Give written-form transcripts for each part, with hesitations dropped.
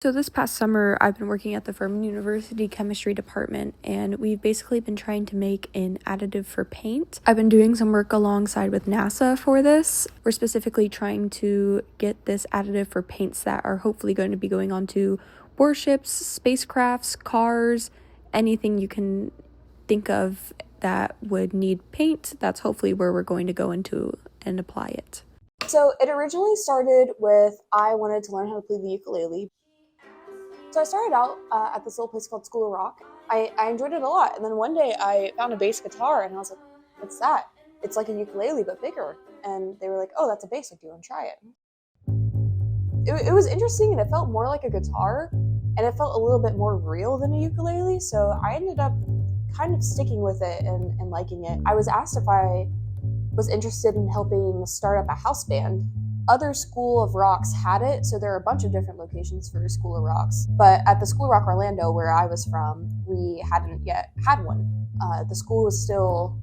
So this past summer, I've been working at the Furman University chemistry department, and we've basically been trying to make an additive for paint. I've been doing some work alongside with NASA for this. We're specifically trying to get this additive for paints that are hopefully going to be going onto warships, spacecrafts, cars, anything you can think of that would need paint. That's hopefully where we're going to go into and apply it. So it originally started with I wanted to learn how to play the ukulele. So I started out at this little place called School of Rock. I enjoyed it a lot. And then one day I found a bass guitar and I was like, what's that? It's like a ukulele, but bigger. And they were like, oh, that's a bass. Like, do you want to try it? It was interesting, and it felt more like a guitar, and it felt a little bit more real than a ukulele. So I ended up kind of sticking with it and liking it. I was asked if I was interested in helping start up a house band. Other School of Rocks had it, so there are a bunch of different locations for School of Rocks. But at the School of Rock Orlando, where I was from, we hadn't yet had one. The school was still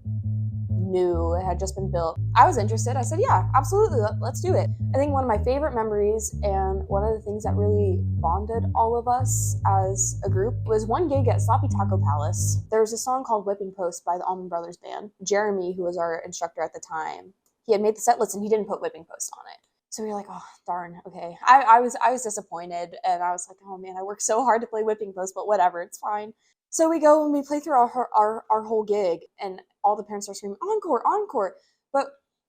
new, it had just been built. I was interested. I said, yeah, absolutely, let's do it. I think one of my favorite memories and one of the things that really bonded all of us as a group was one gig at Sloppy Taco Palace. There was a song called Whipping Post by the Allman Brothers Band. Jeremy, who was our instructor at the time, he had made the set list and he didn't put Whipping Post on it. So we were like, oh, darn, okay. I was disappointed, and I was like, oh man, I worked so hard to play Whipping Post, but whatever, it's fine. So we go and we play through our whole gig, and all the parents are screaming, encore, encore. But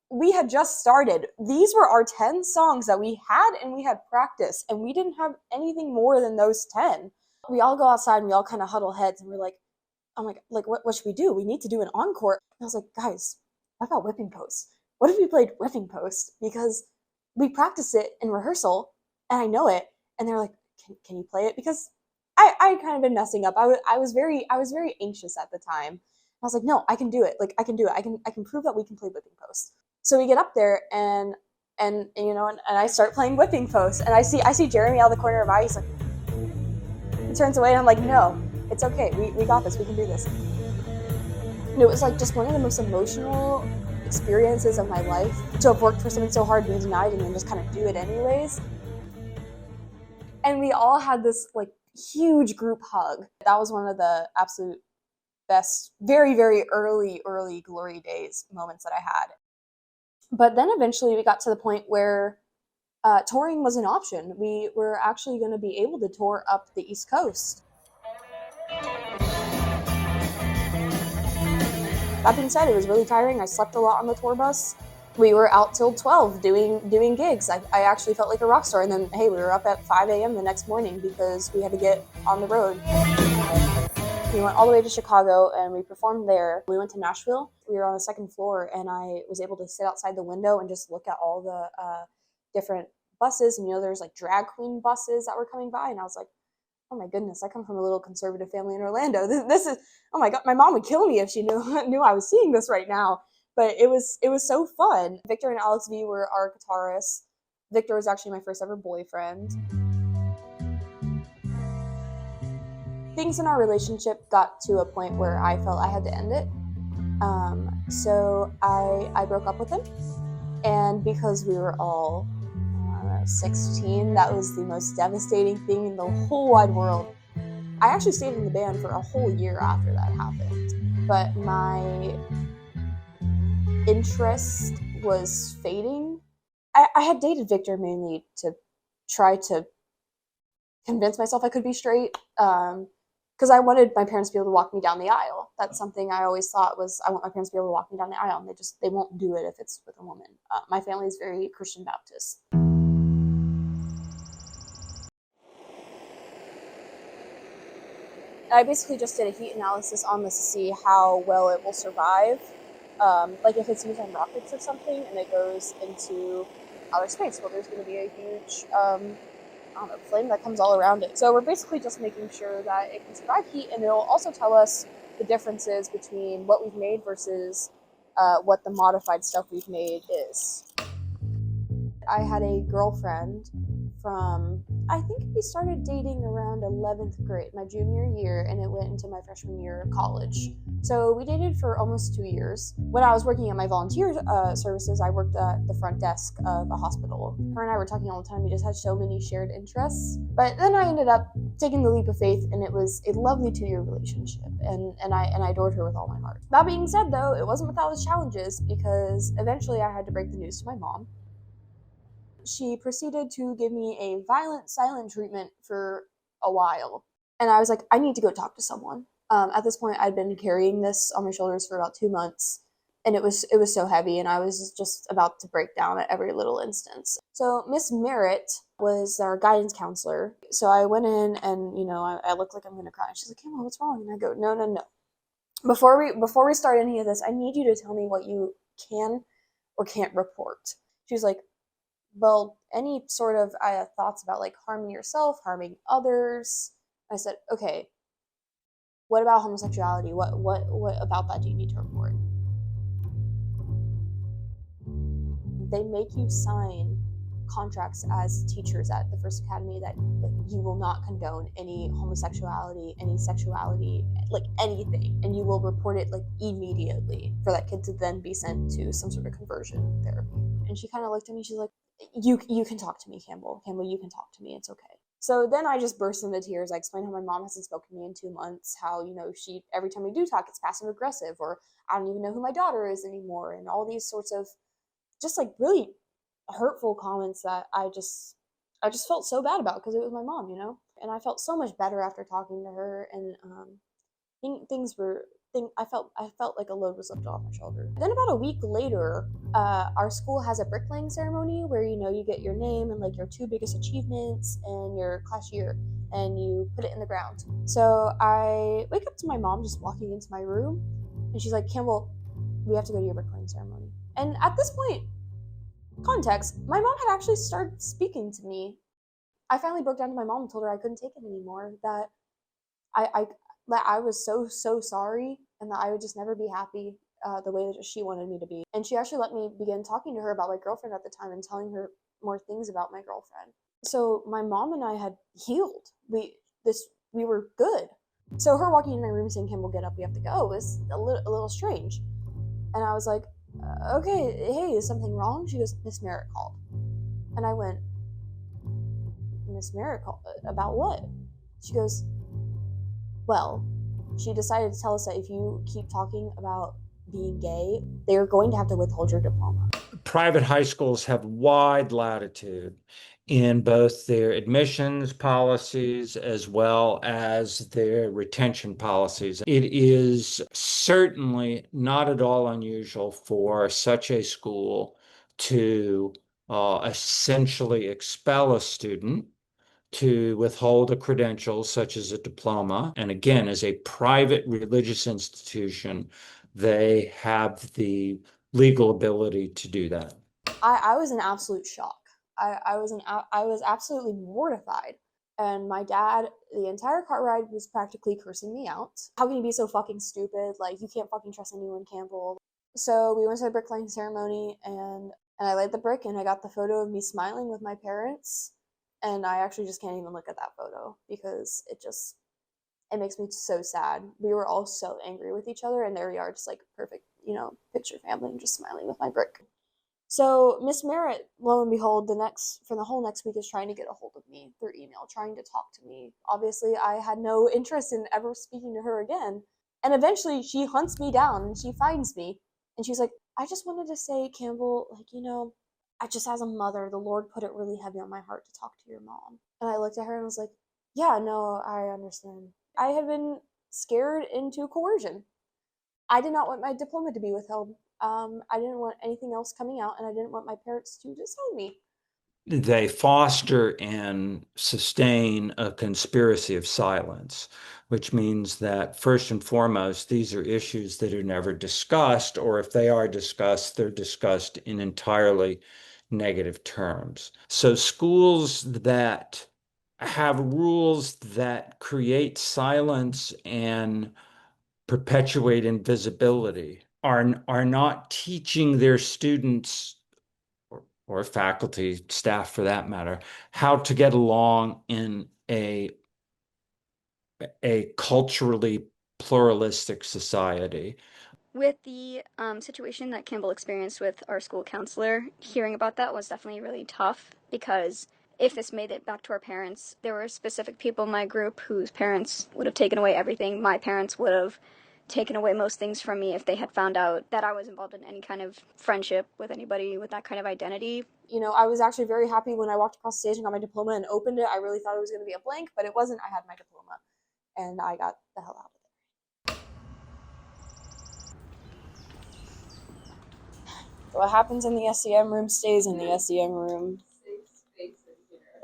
we had just started. These were our 10 songs that we had, and we had practice, and we didn't have anything more than those 10. We all go outside and we all kind of huddle heads, and we're like, oh my God, like what should we do? We need to do an encore. And I was like, guys, what about Whipping Post? What if we played Whipping Post? Because we practiced it in rehearsal, and I know it. And they're like, can you play it? Because I kind of been messing up. I was very anxious at the time. I was like, no, I can do it. Like, I can do it. I can prove that we can play Whipping Post. So we get up there and you know, and I start playing Whipping Post, and I see Jeremy out of the corner of my eye. He's like, he turns away, and I'm like, no, it's okay. We got this. We can do this. And it was like just one of the most emotional experiences of my life to have worked for something so hard, be denied, and then just kind of do it anyways. And we all had this like huge group hug. That was one of the absolute best, very, very early glory days moments that I had. But then eventually we got to the point where touring was an option. We were actually going to be able to tour up the East Coast. That being said, it was really tiring. I slept a lot on the tour bus. We were out till 12 doing gigs. I actually felt like a rock star. And then, hey, we were up at 5 a.m. the next morning because we had to get on the road. We went all the way to Chicago and we performed there. We went to Nashville. We were on the second floor, and I was able to sit outside the window and just look at all the different buses. And, you know, there's like drag queen buses that were coming by. And I was like, oh my goodness, I come from a little conservative family in Orlando. This is, oh my God, my mom would kill me if she knew I was seeing this right now. But it was so fun. Victor and Alex V were our guitarists. Victor was actually my first ever boyfriend. Things in our relationship got to a point where I felt I had to end it. So I broke up with him. And because we were all 16, that was the most devastating thing in the whole wide world. I actually stayed in the band for a whole year after that happened, but my interest was fading. I had dated Victor mainly to try to convince myself I could be straight, because I wanted my parents to be able to walk me down the aisle. That's something I always thought was, I want my parents to be able to walk me down the aisle, and they won't do it if it's with a woman. My family is very Christian Baptist. I basically just did a heat analysis on this to see how well it will survive. Like if it's used on rockets or something and it goes into outer space, well, there's going to be a huge flame that comes all around it. So we're basically just making sure that it can survive heat, and it'll also tell us the differences between what we've made versus what the modified stuff we've made is. I had a girlfriend from, I think we started dating around 11th grade, my junior year, and it went into my freshman year of college. So we dated for almost 2 years. When I was working at my volunteer services, I worked at the front desk of a hospital. Her and I were talking all the time. We just had so many shared interests. But then I ended up taking the leap of faith, and it was a lovely 2 year relationship. And I adored her with all my heart. That being said, though, it wasn't without its challenges because eventually I had to break the news to my mom. She proceeded to give me a violent silent treatment for a while. And I was like, I need to go talk to someone. At this point, I'd been carrying this on my shoulders for about 2 months, and it was so heavy, and I was just about to break down at every little instance. So Miss Merritt was our guidance counselor. So I went in, and I looked like I'm gonna cry. She's like, "Campbell, what's wrong?" And I go, "No, no, no. Before we start any of this, I need you to tell me what you can or can't report." She's like, "Well, any sort of thoughts about like harming yourself, harming others." I said, "Okay, what about homosexuality? What about that do you need to report?" They make you sign contracts as teachers at the First Academy that like you will not condone any homosexuality, any sexuality, like anything, and you will report it like immediately for that kid to then be sent to some sort of conversion therapy. And she kind of looked at me. She's like, "You can talk to me, Campbell. Campbell, you can talk to me. It's okay." So then I just burst into tears. I explained how my mom hasn't spoken to me in 2 months, how, she, every time we do talk, it's passive aggressive, or I don't even know who my daughter is anymore, and all these sorts of just like really hurtful comments that I just felt so bad about because it was my mom. And I felt so much better after talking to her, and things were I felt like a load was lifted off my shoulder. Then about a week later, our school has a bricklaying ceremony where you get your name and like your two biggest achievements and your class year, and you put it in the ground. So I wake up to my mom just walking into my room, and she's like, "Campbell, we have to go to your bricklaying ceremony." And at this point, context, my mom had actually started speaking to me. I finally broke down to my mom and told her I couldn't take it anymore. I, I that I was so sorry, and that I would just never be happy the way that she wanted me to be. And she actually let me begin talking to her about my girlfriend at the time and telling her more things about my girlfriend. So my mom and I had healed. We were good. So her walking in my room saying, "Campbell, get up, we have to go," was a little strange. And I was like, "Okay, hey, is something wrong?" She goes, "Miss Merritt called." And I went, "Miss Merritt called? About what?" She goes, "Well, she decided to tell us that if you keep talking about being gay, they're going to have to withhold your diploma." Private high schools have wide latitude in both their admissions policies as well as their retention policies. It is certainly not at all unusual for such a school to essentially expel a student, to withhold a credential such as a diploma. And again, as a private religious institution, they have the legal ability to do that. I was in absolute shock. I was absolutely mortified. And my dad, the entire car ride, was practically cursing me out. "How can you be so fucking stupid? Like, you can't fucking trust anyone, Campbell." So we went to the bricklaying ceremony, and I laid the brick, and I got the photo of me smiling with my parents. And I actually just can't even look at that photo because it makes me so sad. We were all so angry with each other, and there we are, just like perfect, picture family, and just smiling with my brick. So Miss Merritt, lo and behold, for the whole next week is trying to get a hold of me through email, trying to talk to me. Obviously, I had no interest in ever speaking to her again. And eventually, she hunts me down and she finds me, and she's like, "I just wanted to say, Campbell, like, I just, as a mother, the Lord put it really heavy on my heart to talk to your mom." And I looked at her and was like, "Yeah, no, I understand." I had been scared into coercion. I did not want my diploma to be withheld. I didn't want anything else coming out, and I didn't want my parents to disown me. They foster and sustain a conspiracy of silence, which means that first and foremost, these are issues that are never discussed, or if they are discussed, they're discussed in entirely negative terms. So schools that have rules that create silence and perpetuate invisibility are not teaching their students or faculty, staff for that matter, how to get along in a culturally pluralistic society. With the situation that Campbell experienced with our school counselor, hearing about that was definitely really tough because if this made it back to our parents, there were specific people in my group whose parents would have taken away everything. My parents would have taken away most things from me if they had found out that I was involved in any kind of friendship with anybody with that kind of identity. You know, I was actually very happy when I walked across the stage and got my diploma and opened it. I really thought it was going to be a blank, but it wasn't. I had my diploma, and I got the hell out of it. What happens in the SEM room stays in the SEM room.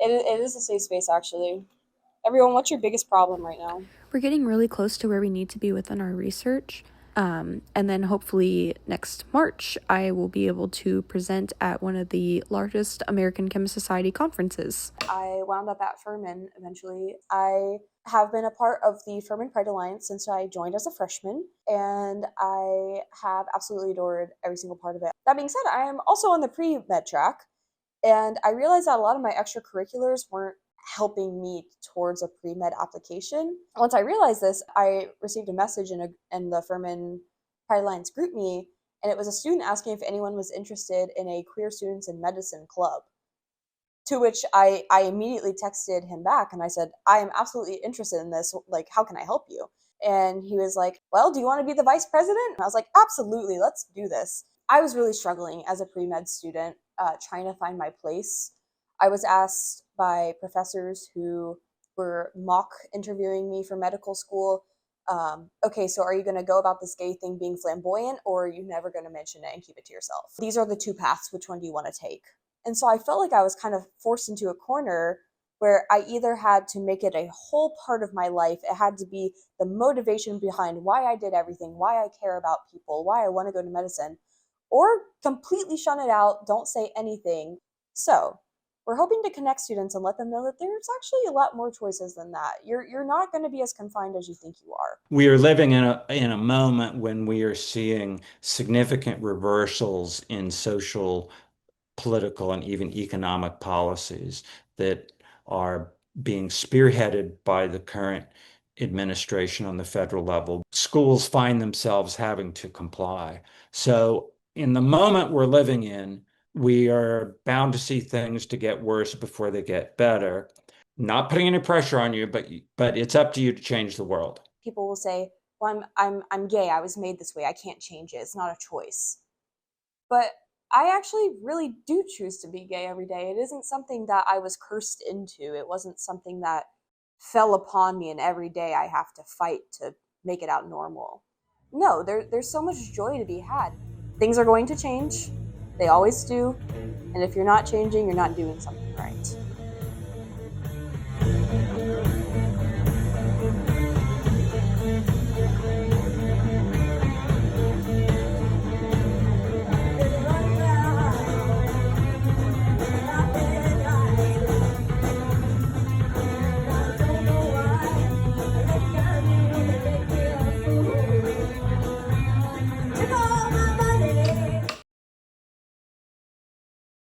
It is a safe space, actually. Everyone, what's your biggest problem right now? We're getting really close to where we need to be within our research. And then hopefully next March, I will be able to present at one of the largest American Chemist Society conferences. I wound up at Furman eventually. I have been a part of the Furman Pride Alliance since I joined as a freshman, and I have absolutely adored every single part of it. That being said, I am also on the pre-med track, and I realized that a lot of my extracurriculars weren't helping me towards a pre-med application. Once I realized this, I received a message in the Furman Pride Alliance group me, and it was a student asking if anyone was interested in a Queer Students in Medicine club. To which I immediately texted him back and I said, I am absolutely interested in this. Like, how can I help you? And he was like, well, do you want to be the vice president? And I was like, absolutely, let's do this. I was really struggling as a pre-med student, trying to find my place. I was asked by professors who were mock interviewing me for medical school, okay, so are you going to go about this gay thing being flamboyant, or are you never going to mention it and keep it to yourself? These are the two paths. Which one do you want to take? And so I felt like I was kind of forced into a corner where I either had to make it a whole part of my life, it had to be the motivation behind why I did everything, why I care about people, why I want to go to medicine, or completely shun it out, don't say anything. So we're hoping to connect students and let them know that there's actually a lot more choices than that. You're not going to be as confined as you think you are. We are living in a moment when we are seeing significant reversals in social, political, and even economic policies that are being spearheaded by the current administration on the federal level. Schools find themselves having to comply. So, in the moment we're living in, we are bound to see things to get worse before they get better. Not putting any pressure on you, but it's up to you to change the world. People will say, well, I'm gay, I was made this way, I can't change it, it's not a choice. But I actually really do choose to be gay every day. It isn't something that I was cursed into. It wasn't something that fell upon me and every day I have to fight to make it out normal. No, there's so much joy to be had. Things are going to change. They always do. And if you're not changing, you're not doing something right.